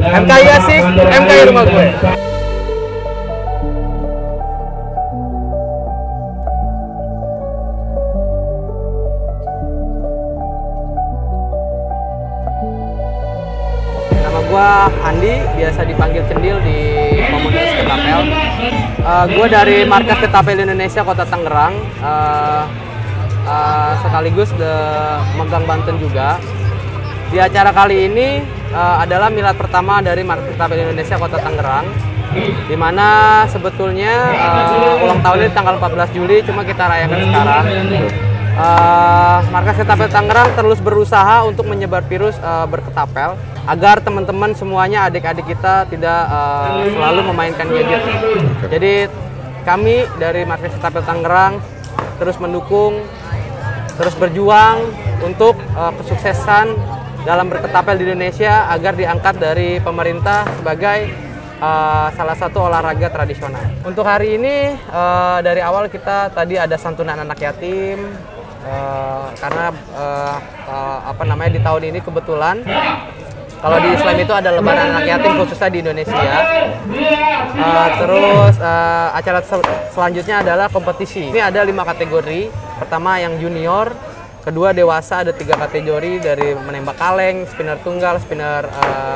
MKI asik, MKI rumah gue. Nama gue Andi, biasa dipanggil Cendil di komunitas ketapel. Gue dari markas Ketapel Indonesia Kota Tangerang, sekaligus megang Banten juga. Di acara kali ini adalah milad pertama dari markas Ketapel Indonesia Kota Tangerang, di mana sebetulnya ulang tahunnya tanggal 14 Juli, cuma kita rayakan sekarang. Markas Ketapel Tangerang terus berusaha untuk menyebar virus berketapel agar teman-teman semuanya, adik-adik kita tidak selalu memainkan gadget. Jadi kami dari Markas Ketapel Tangerang terus mendukung, terus berjuang untuk kesuksesan dalam berketapel di Indonesia agar diangkat dari pemerintah sebagai salah satu olahraga tradisional. Untuk hari ini dari awal kita tadi ada santunan anak yatim, karena di tahun ini kebetulan kalau di Islam itu ada lebaran anak yatim khususnya di Indonesia. Terus acara selanjutnya adalah kompetisi. Ini ada 5 kategori. Pertama yang junior, kedua dewasa, ada 3 kategori dari menembak kaleng, spinner tunggal, spinner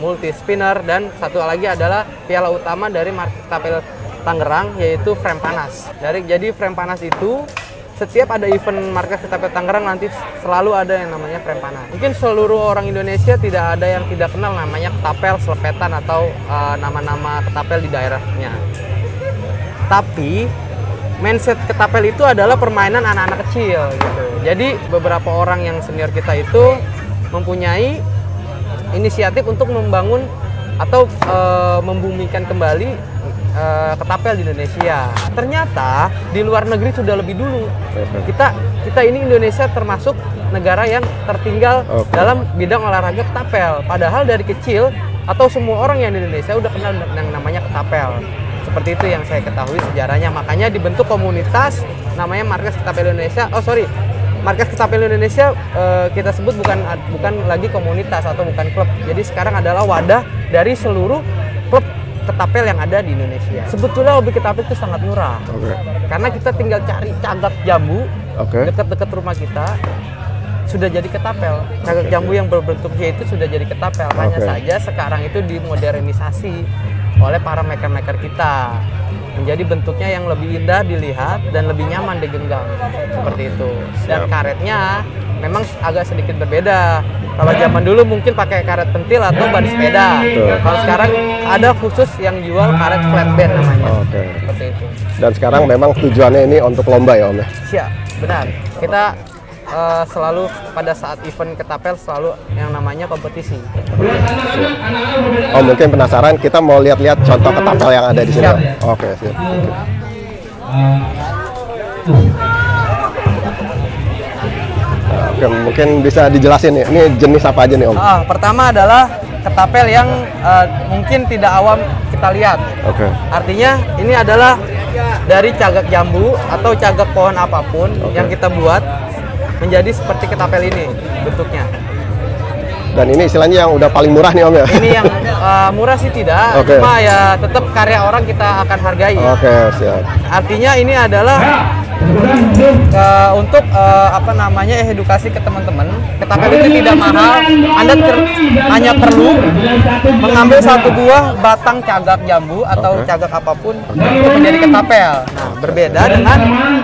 multi spinner, dan satu lagi adalah piala utama dari Markas Ketapel Tangerang, yaitu frame panas. Jadi frame panas itu setiap ada event Markas Ketapel Tangerang nanti selalu ada yang namanya frame panas. Mungkin seluruh orang Indonesia tidak ada yang tidak kenal namanya ketapel, selepetan, atau nama-nama ketapel di daerahnya. Tapi mindset ketapel itu adalah permainan anak-anak kecil gitu. Jadi beberapa orang yang senior kita itu mempunyai inisiatif untuk membangun atau membumikan kembali ketapel di Indonesia. Ternyata di luar negeri sudah lebih dulu. Kita ini Indonesia termasuk negara yang tertinggal dalam bidang olahraga ketapel. Padahal dari kecil atau semua orang yang di Indonesia udah kenal yang namanya ketapel. Seperti itu yang saya ketahui sejarahnya. Makanya dibentuk komunitas namanya Markas Ketapel Indonesia. Markas Ketapel Indonesia kita sebut bukan lagi komunitas atau bukan klub. Jadi sekarang adalah wadah dari seluruh klub ketapel yang ada di Indonesia. Sebetulnya hobi ketapel itu sangat murah. Karena kita tinggal cari cagak jambu dekat-dekat rumah kita, sudah jadi ketapel. Cagak jambu yang berbentuk Y itu sudah jadi ketapel. Hanya saja sekarang itu dimodernisasi oleh para maker-maker kita menjadi bentuknya yang lebih indah dilihat dan lebih nyaman digenggam, seperti itu. Dan karetnya memang agak sedikit berbeda. Kalau zaman dulu mungkin pakai karet pentil atau ban sepeda. Kalau sekarang ada khusus yang jual karet flatbed namanya. Seperti itu. Dan sekarang memang tujuannya ini untuk lomba ya Om ya? Siap, benar. Kita selalu pada saat event ketapel selalu yang namanya kompetisi. Oh, mungkin penasaran, kita mau lihat-lihat contoh ketapel yang ada di sini. Siap. Oke, siap. Oke, mungkin bisa dijelasin nih, ini jenis apa aja nih Om? Pertama adalah ketapel yang mungkin tidak awam kita lihat. Artinya ini adalah dari cagak jambu atau cagak pohon apapun yang kita buat menjadi seperti ketapel ini bentuknya. Dan ini istilahnya yang udah paling murah nih Om ya? Ini yang murah sih tidak, cuma ya tetap karya orang kita akan hargai. Siap. Artinya ini adalah untuk edukasi ke teman-teman. Ketapel itu tidak mahal. Anda hanya perlu mengambil satu buah batang cagak jambu atau cagak apapun untuk menjadi ketapel. Nah, berbeda dengan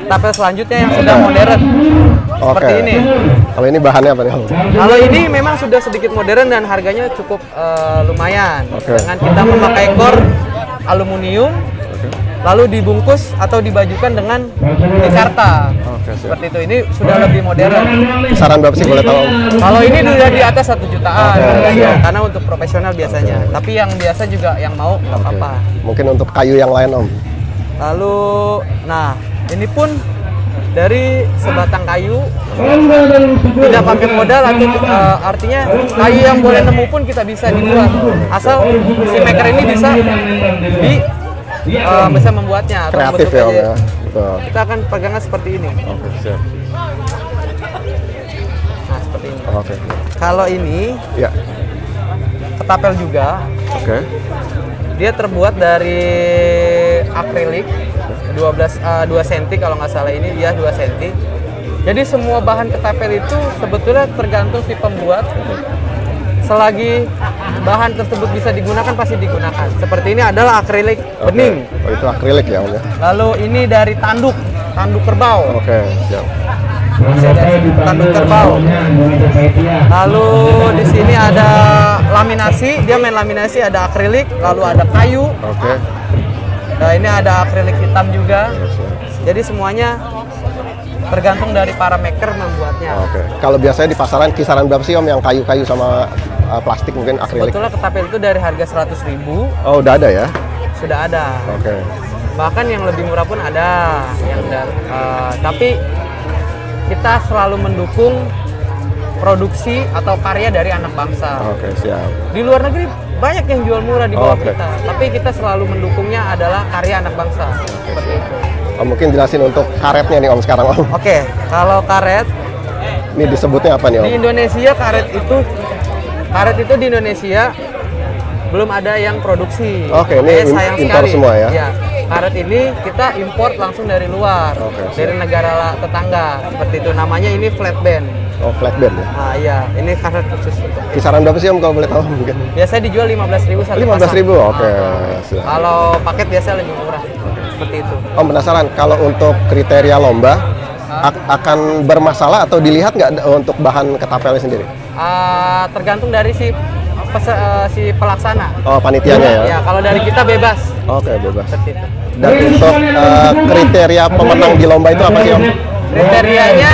ketapel selanjutnya yang sudah modern. Seperti ini. Kalau ini bahannya apa nih Om? Kalau ini memang sudah sedikit modern dan harganya cukup lumayan. Dengan kita memakai core aluminium, lalu dibungkus atau dibajukan dengan mikarta. Seperti itu. Ini sudah lebih modern. Kisaran berapa sih boleh tahu? Kalau ini sudah di atas 1 jutaan. Karena untuk profesional biasanya. Tapi yang biasa juga yang mau nggak apa-apa. Mungkin untuk kayu yang lain Om? Lalu, nah ini pun dari sebatang kayu, tidak pakai modal, atau artinya kayu yang boleh nemu pun kita bisa dibuat. Asal si maker ini bisa membuatnya atau kreatif ya Om ya. Kita akan pegangan seperti ini. Siap. Nah, seperti ini. Kalau ini ketapel juga. Oke. Dia terbuat dari akrilik 2 cm kalau nggak salah, ini dia 2 cm. Jadi semua bahan ketapel itu sebetulnya tergantung si pembuat. Selagi bahan tersebut bisa digunakan, pasti digunakan. Seperti ini adalah akrilik bening. Oh, itu akrilik ya Om ya? Lalu ini dari tanduk kerbau. Oke, siap. Tanduk kerbau. Lalu di sini ada laminasi, dia main laminasi, ada akrilik, lalu ada kayu. Oke. Nah, ini ada akrilik hitam juga. Jadi semuanya tergantung dari para maker membuatnya. Oke. Kalau biasanya di pasaran kisaran berapa sih Om yang kayu-kayu sama plastik mungkin akrilik? Sebetulnya ketapel itu dari harga 100.000. Oh, udah ada ya? Sudah ada. Oke. Bahkan yang lebih murah pun ada. Tapi kita selalu mendukung produksi atau karya dari anak bangsa. Oke, siap. Di luar negeri banyak yang jual murah di bawah Oke. kita, tapi kita selalu mendukungnya adalah karya anak bangsa. Seperti itu. Om, mungkin jelasin untuk karetnya nih Om sekarang Om. Oke, kalau karet Ini disebutnya apa nih Om? di Indonesia, karet itu di Indonesia belum ada yang produksi. Oke, ini Sayang impor sekali. semua ya? Iya. Karet ini kita import langsung dari luar, Oke, dari negara tetangga. Seperti itu, namanya ini flatband. Oh, flatbed ya? Nah iya, ini karet khusus untuk Kisaran berapa sih Om kalau boleh tahu mungkin? biasanya dijual 15.000 satu 15.000, pasang. oke. Nah, Siap. kalau paket biasanya lebih murah. Seperti itu. Om, penasaran kalau untuk kriteria lomba akan bermasalah atau dilihat nggak untuk bahan ketapelnya sendiri? Tergantung dari si pelaksana. Oh, panitianya ya? Ya, kalau dari kita bebas. Oke, bebas. Seperti itu. Dan untuk kriteria pemenang di lomba itu apa sih Om? Kriterianya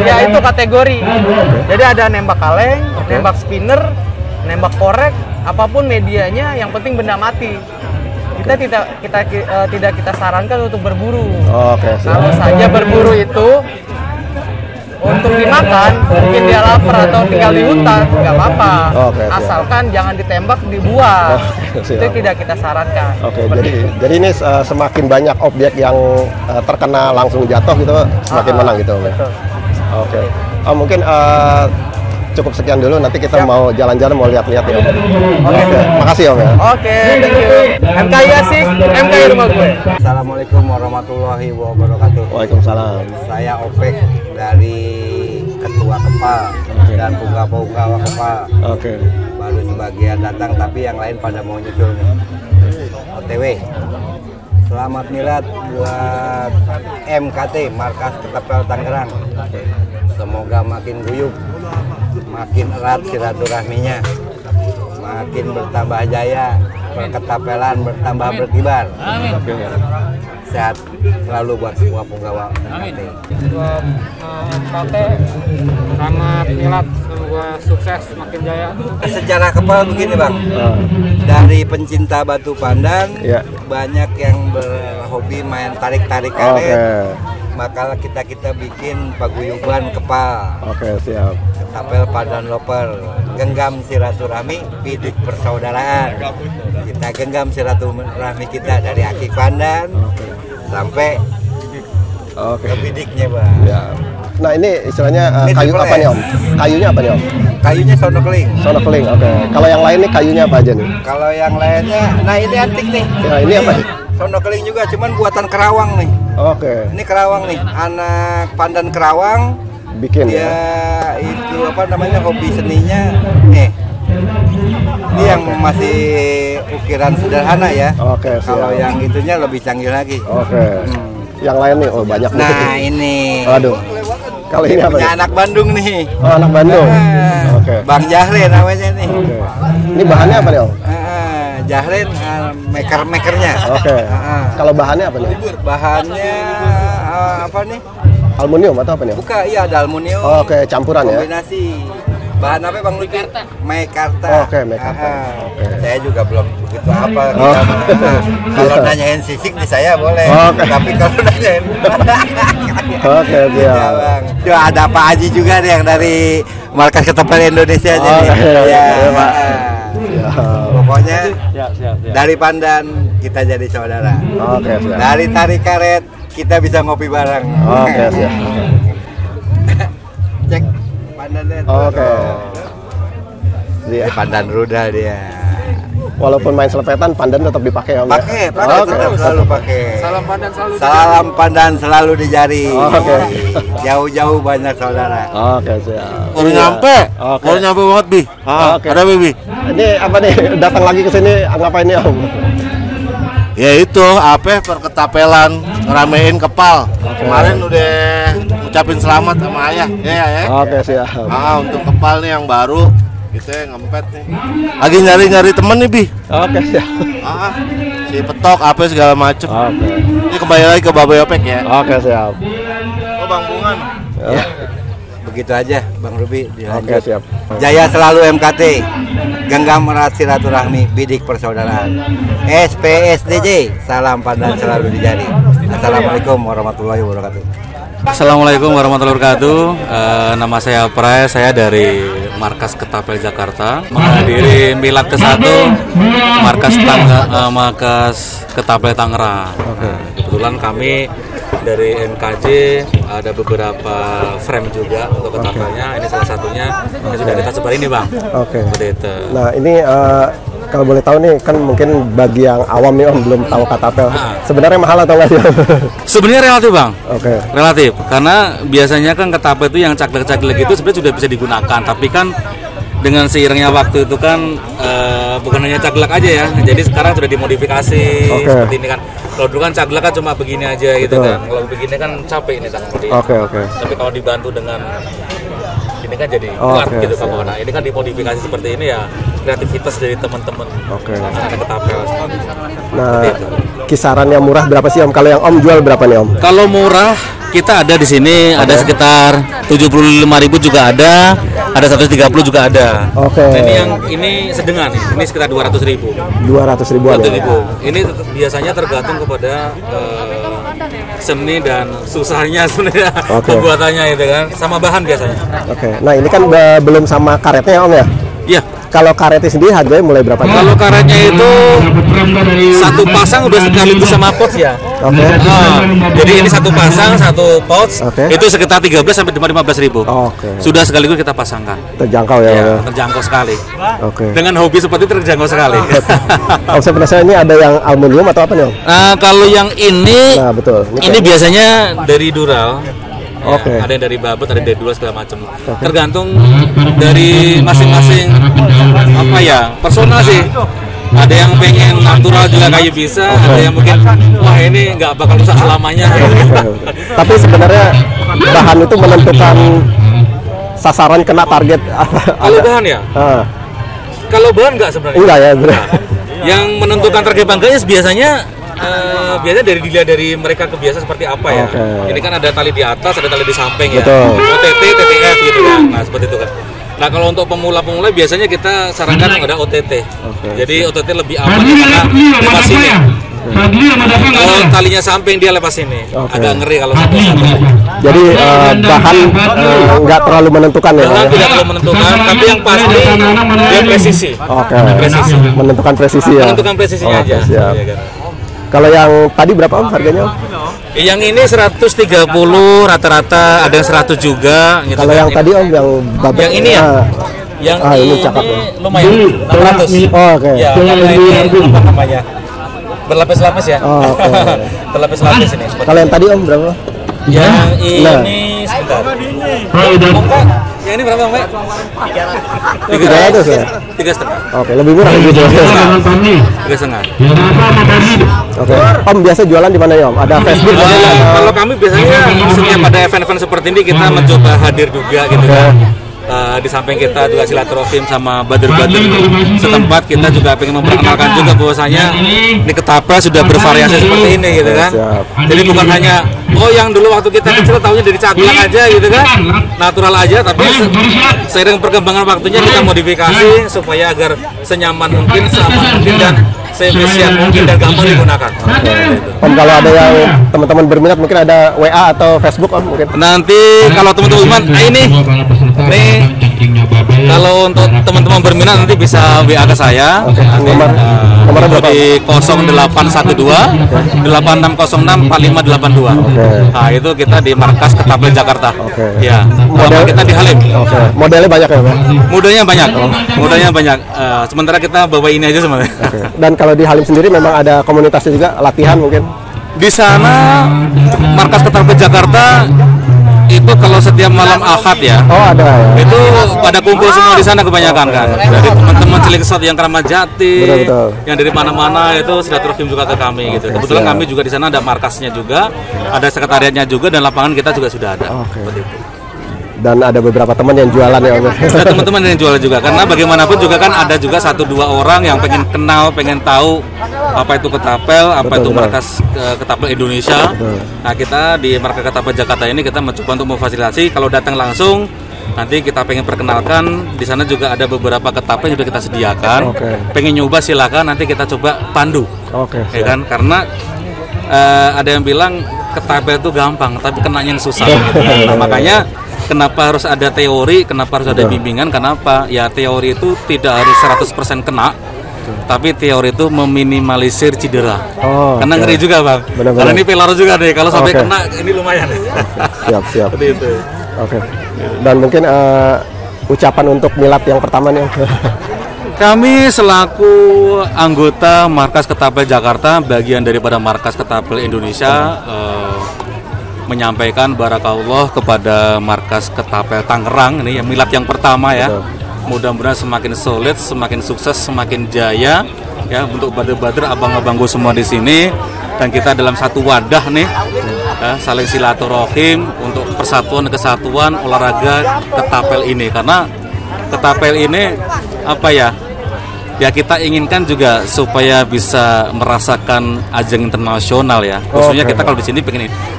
ya itu kategori. Jadi ada nembak kaleng, nembak spinner, nembak korek, apapun medianya, yang penting benda mati. Kita tidak kita sarankan untuk berburu. Oke, siap. Kalau saja berburu itu untuk dimakan, mungkin dia lapar atau tinggal di hutan, nggak apa-apa. Oke, siap. Asalkan jangan ditembak, dibuang. Oke, siap. Itu tidak kita sarankan. Oke, Seperti jadi ini semakin banyak objek yang terkena langsung jatuh gitu, semakin menang gitu Om ya? Betul. Oke. Om, mungkin cukup sekian dulu, nanti kita mau jalan-jalan, mau lihat-lihat ya Om. Oke, makasih Om ya. Oke, thank you. MKI asik, MKI rumah gue. Assalamualaikum warahmatullahi wabarakatuh. Waalaikumsalam. Saya Opek dari Ketua Kepal dan Punggawa Kepal. Oke. Baru sebagian datang, tapi yang lain pada mau nyusul nih. OTW. Selamat milad buat MKT, Markas Ketapel Tangerang. Semoga makin guyup, makin erat silaturahminya, makin bertambah jaya, perketapelan bertambah berkibar. Oke. Sehat selalu buat semua punggawa MKT. Buat MKT, selamat milad, semoga sukses, makin jaya. Secara kepala begini Bang, dari pencinta batu pandan, Iya. banyak yang berhobi main tarik-tarik Oke. karet. Maka kita bikin paguyuban kepal, Oke, siap. ketapel pandan loper, genggam silaturahmi, bidik persaudaraan. Kita genggam silaturahmi kita dari aki pandan sampai Oke. ke bidiknya Bang. Ya. Nah, ini istilahnya Ini kayu triple apa nih S. Om? Kayunya apa nih Om? Kayunya sono keling. Sono keling. Oke. Kalau yang lain nih kayunya apa aja nih? Kalau yang lainnya, nah ini antik nih. Nah, ini apa nih? Sono keling juga, cuman buatan Kerawang nih. Oke. Ini Kerawang nih, anak pandan Kerawang. Bikin Dia ya. itu apa namanya, hobi seninya. Ini yang masih ukiran sederhana ya. Oke, siap. Kalau yang itunya lebih canggih lagi. Oke. Yang lain nih, oh banyak nih. Nah ini. Waduh. Kalau ini apa Punya nih? anak Bandung nih. Oh, anak Bandung. Nah, Oke. Bang Jahre namanya nih. Oke. Ini bahannya apa nih Om? Jahre makernya. Oke. Kalau bahannya apa nih? Bahannya apa nih? Aluminium atau apa nih Om? Buka, iya ada aluminium. Oke, campuran ya. Kombinasi. Bahan apa Bang Lucu? Mekarta. Oke, Mekarta. Oke. Saya juga belum begitu apa. Oh. Kalau nanyain sisik nih saya boleh. Oke. Tapi kalau nanyain Oke, ya, siap. Bang. Yo, ada Pak Haji juga nih yang dari Markas Ketapel Indonesia aja nih. Oke, Ya, iya, Pak. ah. Pokoknya dari pandan kita jadi saudara. Oke, siap. Dari tarik karet kita bisa ngopi bareng. Oke, siap. Cek pandannya. Oke. dia. Pandan rudal dia. Walaupun main selepetan, pandan tetap dipakai Om. Pakai, Oke. tetap selalu pakai. Salam pandan selalu. Salam pandan selalu di jari. Oke. Jauh-jauh banyak saudara. Oke, siap. Baru nyampe. Oke. Baru nyampe banget, Bi. Oke. Ada Bi. Ini apa nih? Datang lagi ke sini ngapain nih Om? Ya itu, apa perketapelan ngeramein kepal. Kemarin udah ucapin selamat sama ayah. Ya. Oke, siap. Untuk kepal nih yang baru. Kita ngempet nih. Lagi nyari-nyari temen nih, Bi. Oke, siap. Si petok apa segala macem. Oke. Ini kembali lagi ke Babe Opek ya. Oke, siap. Oh, Bang Bungan. Ya. Begitu aja Bang Ruby, dilanjut. Oke, siap. Jaya selalu MKT. Genggam erat silaturahmi, bidik persaudaraan. SPSDJ, salam pandan selalu di jari. Assalamualaikum warahmatullahi wabarakatuh. Assalamualaikum warahmatullahi wabarakatuh. Nama saya Pray, saya dari Markas Ketapel Jakarta, menghadiri milad ke-1 Markas Ketapel Tangerang. Kebetulan kami dari MKJ ada beberapa frame juga untuk ketapelnya. Ini salah satunya yang sudah kita sebar ini, Bang. Oke. Seperti itu. Nah, ini kalau boleh tahu nih, kan mungkin bagi yang awam nih Om belum tahu katapel. Sebenarnya mahal atau enggak sih Om? Sebenarnya relatif, Bang. Oke. Relatif, karena biasanya kan ketapel itu yang caglek-caglek itu sebenarnya sudah bisa digunakan, tapi kan dengan seiringnya waktu itu kan bukan hanya caglek aja ya, jadi sekarang sudah dimodifikasi seperti ini kan. Kalau dulu kan caglek kan cuma begini aja gitu kan, kalau begini kan capek ini tangan berdiri. Oke. Tapi kalau dibantu dengan ini kan jadi kuat gitu kan. Nah ini kan dimodifikasi seperti ini ya, kreativitas dari teman-teman. Anak ketapel. Nah, kisaran yang murah berapa sih Om? Kalau yang Om jual berapa nih Om? Kalau murah kita ada di sini ada sekitar 75.000 juga ada 130 juga ada. Ini sedengan nih. Ini sekitar 200.000. 200.000-an. 200.000. Ini biasanya tergantung kepada seni dan susahnya sebenarnya pembuatannya itu kan, sama bahan biasanya. Oke. Nah, ini kan belum sama karetnya Om ya? Iya. Kalau karetnya sendiri harganya mulai berapa? Kalau karetnya itu satu pasang udah sekaligus sama pouch ya. Oke. Jadi ini satu pasang, satu pouch itu sekitar 13 sampai 15.000. Oke. Sudah sekaligus kita pasangkan. Terjangkau ya. Ya, terjangkau sekali. Oke. Dengan hobi seperti itu terjangkau sekali. Om, saya penasaran ini ada yang aluminium atau apa nih Om? Kalau yang ini, nah betul. Ini biasanya dari dural. Ya, Oke. ada yang dari babut, ada yang dari dua segala macam. Tergantung dari masing-masing personal sih. Ada yang pengen natural juga kayu bisa, ada yang mungkin wah ini nggak bakal rusak selamanya. Tapi sebenarnya bahan itu menentukan sasaran kena target apa? Kalau bahan ya? Kalau bahan nggak sebenarnya? Enggak ya, bener. Yang menentukan target bangkanya biasanya dilihat dari mereka kebiasaan seperti apa ya. Ini kan ada tali di atas, ada tali di samping ya. OTT, TTF gitu kan. Nah seperti itu kan. Nah kalau untuk pemula-pemula biasanya kita sarankan ada OTT. Jadi OTT lebih aman karena lepas sini. Kalau talinya samping dia lepas sini. Agak ngeri kalau satu-satu. Jadi bahan nggak terlalu menentukan ya. Bahan tidak terlalu menentukan, tapi yang pasti dia presisi. Presisi. Menentukan presisi ya. Menentukan presisinya aja. Siap. Kalau yang tadi berapa Om harganya Om? Yang ini 130 rata-rata, ada yang 100 juga gitu. Kalau yang tadi Om yang babak. Yang ini ya? Yang ini cakep ya. lumayan 600. Oke. Ya, karena ini apa namanya? Berlapis-lapis ya. Terlapis-lapis ini. Kalau yang tadi Om berapa? Yang ini sebentar. Yang ini berapa Mbak? 300 ya? 3,5. Oke, lebih murah gitu. 3,5. Oke. Om biasa jualan di mana ya Om? Ada Facebook? Kalau kami biasanya setiap ada event-event seperti ini kita mencoba hadir juga gitu kan. Di samping kita juga silaturahim sama bader-bader setempat, kita juga ingin memperkenalkan juga bahwasanya ini ketapel sudah bervariasi seperti ini gitu kan. Jadi bukan hanya yang dulu waktu kita kecil tahunya dari caglak aja gitu kan, natural aja, tapi seiring perkembangan waktunya kita modifikasi supaya agar senyaman mungkin, seaman mungkin dan seefisien mungkin dan gampang digunakan. Om, kalau ada yang teman-teman berminat mungkin ada WA atau Facebook Om mungkin. Nanti kalau teman-teman ini kalau untuk teman-teman berminat nanti bisa WA ke saya. Nomor di 0812 8606 4582. Nah, itu kita di markas Ketapel Jakarta. Ya, model kita di Halim. Modelnya banyak ya, Pak? Modalnya banyak. Modalnya banyak. Sementara kita bawa ini aja sebenarnya. Dan kalau di Halim sendiri memang ada komunitasnya juga, latihan mungkin? Di sana markas Ketapel Jakarta itu kalau setiap malam Ahad ya. Oh, ada ya. Itu pada kumpul semua di sana kebanyakan kan. Dari teman-teman Cilengsi yang Kramat Jati, yang dari mana-mana itu silaturahim juga ke kami gitu. Kebetulan kami juga di sana ada markasnya juga, ada sekretariatnya juga, dan lapangan kita juga sudah ada. Seperti itu. Dan ada beberapa teman yang jualan ya, Om. Ada teman-teman yang jualan juga, karena bagaimanapun juga kan ada juga 1-2 orang yang pengen kenal, pengen tahu apa itu Ketapel, apa itu markas Ketapel Indonesia. Nah, kita di markas Ketapel Jakarta ini kita mencoba untuk memfasilitasi kalau datang langsung. Nanti kita pengen perkenalkan, di sana juga ada beberapa ketapel yang sudah kita sediakan. Pengen nyoba silakan, nanti kita coba pandu. Ya kan, karena ada yang bilang ketapel itu gampang, tapi kenanya yang susah. Nah, makanya kenapa harus ada teori, kenapa harus ada bimbingan, kenapa? Ya teori itu tidak harus 100% kena, tapi teori itu meminimalisir cedera. Karena ngeri juga, Bang. Karena ini pelor juga nih, kalau sampai kena ini lumayan. Siap. Seperti itu. Dan mungkin ucapan untuk milad yang pertama nih, Om. Kami selaku anggota Markas Ketapel Jakarta, bagian daripada Markas Ketapel Indonesia, menyampaikan barakallah kepada Markas Ketapel Tangerang ini yang milad yang pertama ya. Mudah-mudahan semakin solid, semakin sukses, semakin jaya ya untuk bader-bader abang-abangku semua di sini, dan kita dalam satu wadah nih ya, saling silaturahim untuk persatuan kesatuan olahraga ketapel ini, karena ketapel ini apa ya? Ya kita inginkan juga supaya bisa merasakan ajang internasional ya. Khususnya kita kalau di sini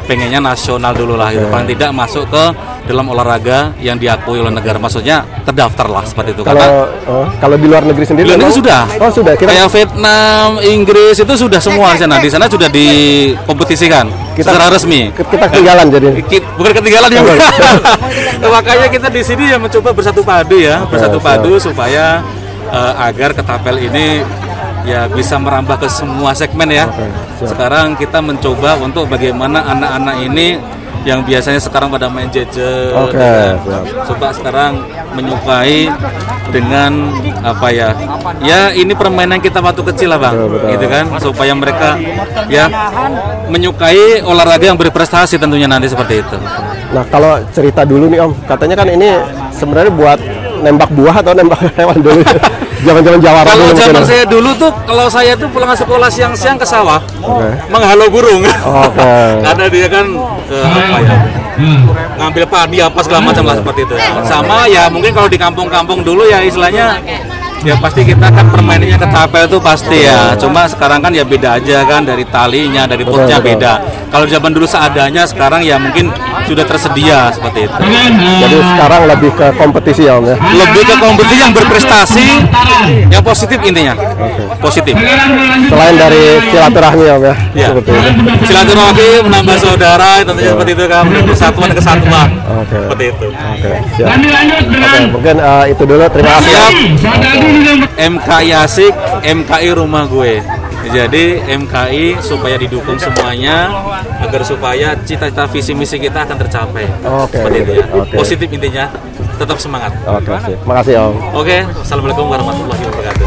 pengennya nasional dulu lah gitu. Paling tidak masuk ke dalam olahraga yang diakui oleh negara. Maksudnya terdaftar lah seperti itu. Kalau di luar negeri sendiri? Di luar negeri sudah. Oh sudah. Kayak Vietnam, Inggris itu sudah semua di sana. Di sana sudah dikompetisikan secara resmi. Kita ketinggalan jadi. Bukan ketinggalan ya. Makanya kita di sini ya mencoba bersatu padu ya, bersatu padu supaya agar ketapel ini ya bisa merambah ke semua segmen ya. Sekarang kita mencoba untuk bagaimana anak-anak ini yang biasanya sekarang pada main gadget, coba sekarang menyukai dengan apa ya? Ya ini permainan kita waktu kecil lah, Bang, gitu kan, supaya mereka ya menyukai olahraga yang berprestasi tentunya nanti seperti itu. Nah kalau cerita dulu nih, Om, katanya kan ini sebenarnya buat nembak buah atau nembak hewan dulu? Zaman-zaman Jawa. Kalau zaman saya dulu tuh, kalau saya tuh pulang sekolah siang-siang ke sawah, menghalau burung. Karena dia kan apa ya, ngambil padi apa segala macam lah seperti itu. Sama ya mungkin kalau di kampung-kampung dulu ya istilahnya ya pasti kita kan permainannya ketapel itu pasti ya. Cuma sekarang kan ya beda aja kan, dari talinya, dari potnya beda. Kalau zaman dulu seadanya, sekarang ya mungkin sudah tersedia seperti itu. Jadi sekarang lebih ke kompetisi ya, Om ya? Lebih ke kompetisi yang berprestasi, yang positif intinya. Positif. Selain dari silaturahmi ya, Om ya? Ya. Silaturahmi, menambah saudara, tentunya seperti itu kan, persatuan kesatuan. Seperti itu. Oke, mungkin itu dulu. Terima kasih. Siap. MKI asik, MKI rumah gue. Jadi MKI supaya didukung semuanya, agar supaya cita-cita visi misi kita akan tercapai. Seperti itu ya. Positif intinya, tetap semangat. Makasih Om. Assalamualaikum warahmatullahi wabarakatuh.